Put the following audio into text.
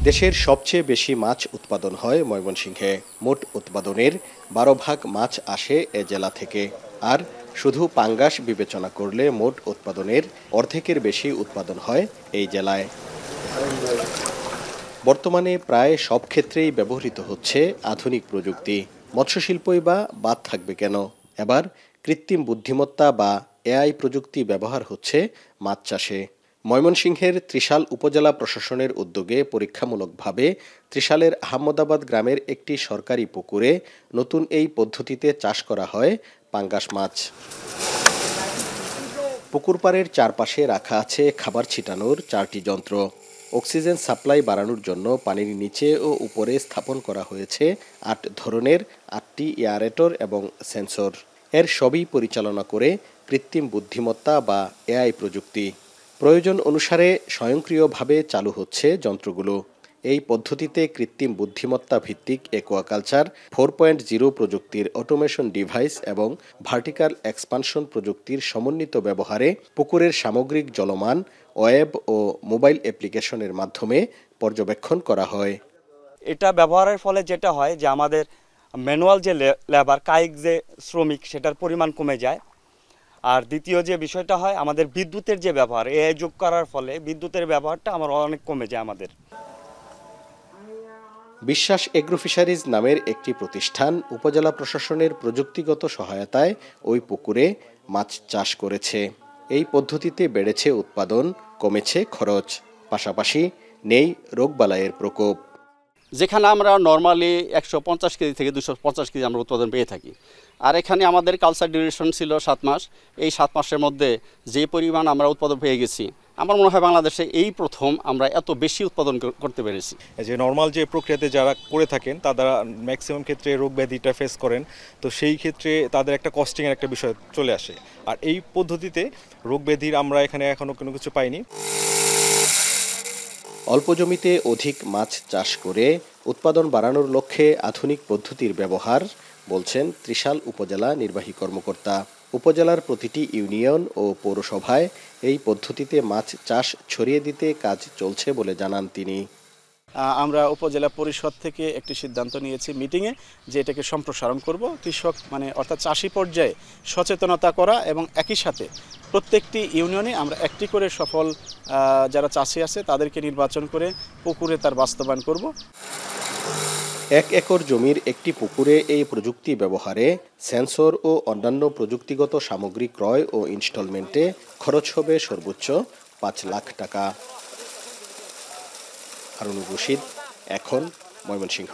দেশের সবচেয়ে বেশি মাছ উৎপাদন হয় ময়মনসিংহে। মোট উৎপাদনের ১২ ভাগ মাছ আসে এ জেলা থেকে। আর শুধু পাঙ্গাস বিবেচনা করলে মোট উৎপাদনের অর্ধেকের বেশি উৎপাদন হয় এই জেলায়। বর্তমানে প্রায় সব ক্ষেত্রেই ব্যবহৃত হচ্ছে আধুনিক প্রযুক্তি। মৎস্যশিল্পই বা বাদ থাকবে কেন? এবার কৃত্রিম বুদ্ধিমত্তা বা এআই প্রযুক্তি ব্যবহার হচ্ছে মাছ চাষে। ময়মনসিংহের ত্রিশাল উপজেলা প্রশাসনের উদ্যোগে পরীক্ষামূলকভাবে ত্রিশালের আহমদাবাদ গ্রামের একটি সরকারি পুকুরে নতুন এই পদ্ধতিতে চাষ করা হয় পাঙ্গাস মাছ। পুকুর পাড়ের চারপাশে রাখা আছে খাবার ছিটানোর 4টি যন্ত্র। অক্সিজেন সাপ্লাই বাড়ানোর জন্য পানির নিচে ও উপরে স্থাপন করা হয়েছে 8 ধরনের 8টি এয়ারেটর এবং সেন্সর। এর সবই পরিচালনা করে কৃত্রিম বুদ্ধিমত্তা বা এআই প্রযুক্তি। প্রয়োজন অনুসারে স্বয়ংক্রিয়ভাবে চালু হচ্ছে যন্ত্রগুলো। এই পদ্ধতিতে কৃত্রিম বুদ্ধিমত্তা ভিত্তিক অ্যাকুয়াকালচার 4.0 প্রযুক্তির অটোমেশন ডিভাইস এবং ভার্টিক্যাল এক্সপানশন প্রযুক্তির সমন্বিত ব্যবহারে পুকুরের সামগ্রিক জলমান ওয়েব ও মোবাইল অ্যাপ্লিকেশনের মাধ্যমে পর্যবেক্ষণ করা হয়। এটা ব্যবহারের ফলে যেটা হয় যে আমাদের ম্যানুয়াল যে লেবার কায়িক যে শ্রমিক সেটার পরিমাণ কমে যায়। আর দ্বিতীয় যে বিষয়টা হয় আমাদের বিদ্যুতের যে ব্যবহার এআই যোগ করার ফলে বিদ্যুতের ব্যবহারটা আমার অনেক কমে যায় আমাদের। বিশ্বাস এগ্রো ফিশারিজ নামের একটি প্রতিষ্ঠান উপজেলা প্রশাসনের প্রযুক্তিগত সহায়তায় ওই পুকুরে মাছ চাষ করেছে। এই পদ্ধতিতে বেড়েছে উৎপাদন, কমেছে খরচ, পাশাপাশি নেই রোগবালাইয়ের প্রকোপ। যেখানে আমরা নর্মালি 150 কেজি থেকে 250 কেজি আমরা উৎপাদন পেয়ে থাকি, আর এখানে আমাদের কালচার ডিউরেশন ছিল 7 মাস। এই 7 মাসের মধ্যে যে পরিমাণ আমরা উৎপাদন পেয়ে গেছি, আমার মনে হয় বাংলাদেশে এই প্রথম আমরা এত বেশি উৎপাদন করতে পেরেছি। যে নর্মাল যে প্রক্রিয়াতে যারা করে থাকেন তারা ম্যাক্সিমাম ক্ষেত্রে রোগ ব্যাধিটা ফেস করেন, তো সেই ক্ষেত্রে তাদের একটা কস্টিংয়ের একটা বিষয় চলে আসে। আর এই পদ্ধতিতে রোগ ব্যাধির আমরা এখানে এখনো কোনো কিছু পাইনি। অল্প জমিতে অধিক মাছ চাষ করে উৎপাদন বাড়ানোর লক্ষ্যে আধুনিক পদ্ধতির ব্যবহার, বলছেন ত্রিশাল উপজেলা নির্বাহী কর্মকর্তা। উপজেলার প্রতিটি ইউনিয়ন ও পৌরসভায় এই পদ্ধতিতে মাছ চাষ ছড়িয়ে দিতে কাজ চলছে বলে জানান তিনি। আমরা উপজেলা পরিষদ থেকে একটি সিদ্ধান্ত নিয়েছি মিটিংয়ে যে এটাকে সম্প্রসারণ করব, কৃষক অর্থাৎ চাষি পর্যায়ে সচেতনতা করা এবং একই সাথে প্রত্যেকটি ইউনিয়নে আমরা একটি করে সফল যারা চাষি আছে তাদেরকে নির্বাচন করে পুকুরে তার বাস্তবায়ন করব। 1 একর জমির একটি পুকুরে এই প্রযুক্তি ব্যবহারে সেন্সর ও অন্যান্য প্রযুক্তিগত সামগ্রী ক্রয় ও ইনস্টলমেন্টে খরচ হবে সর্বোচ্চ 5 লাখ টাকা। হারুনুর রশিদ, এখন, ময়মনসিংহ।